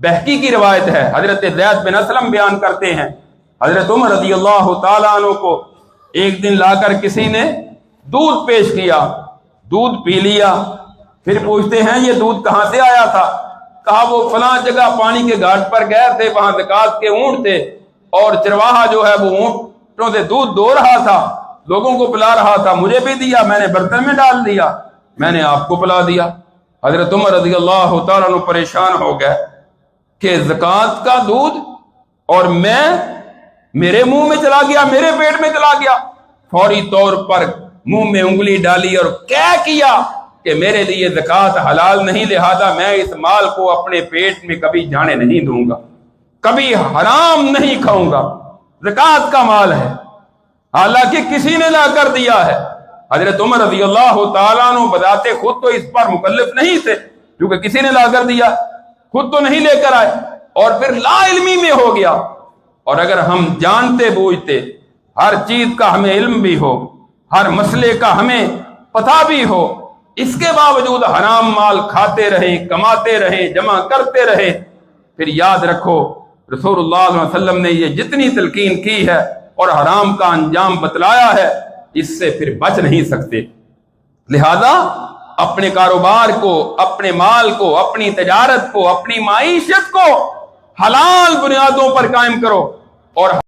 بہقی کی روایت ہے، حضرت زید بن اسلم بیان کرتے ہیں حضرت عمر رضی اللہ تعالیٰ عنہ کو ایک دن لا کر کسی نے دودھ پیش کیا، دودھ پی لیا، پھر پوچھتے ہیں یہ دودھ کہاں سے آیا تھا؟ کہا وہ فلاں جگہ پانی کے گھاٹ پر گئے تھے، وہاں زکوٰۃ کے اونٹ تھے اور چرواہا جو ہے وہ اونٹوں سے دودھ دو رہا تھا، لوگوں کو پلا رہا تھا، مجھے بھی دیا، میں نے برتن میں ڈال دیا، میں نے آپ کو پلا دیا۔ حضرت عمر رضی اللہ تعالیٰ عنہ پریشان ہو گئے کہ زکوٰۃ کا دودھ اور میرے منہ میں چلا گیا، میرے پیٹ میں چلا گیا۔ فوری طور پر منہ میں انگلی ڈالی اور کیا کہ میرے لیے زکوٰۃ حلال نہیں، لہذا میں اس مال کو اپنے پیٹ میں کبھی جانے نہیں دوں گا، کبھی حرام نہیں کھاؤں گا، زکوٰۃ کا مال ہے، حالانکہ کسی نے لا کر دیا ہے۔ حضرت عمر رضی اللہ تعالیٰ عنہ بذات خود تو اس پر مکلف نہیں تھے، کیونکہ کسی نے لا کر دیا، خود تو نہیں لے کر آئے، اور پھر لا علمی میں ہو گیا۔ اور اگر ہم جانتے بوجھتے ہر چیز کا ہمیں علم بھی ہو، ہر مسئلے کا ہمیں پتہ بھی ہو، اس کے باوجود حرام مال کھاتے رہیں، کماتے رہیں، جمع کرتے رہیں، پھر یاد رکھو رسول اللہ صلی اللہ علیہ وسلم نے یہ جتنی تلقین کی ہے اور حرام کا انجام بتلایا ہے، اس سے پھر بچ نہیں سکتے۔ لہذا اپنے کاروبار کو، اپنے مال کو، اپنی تجارت کو، اپنی معیشت کو حلال بنیادوں پر قائم کرو اور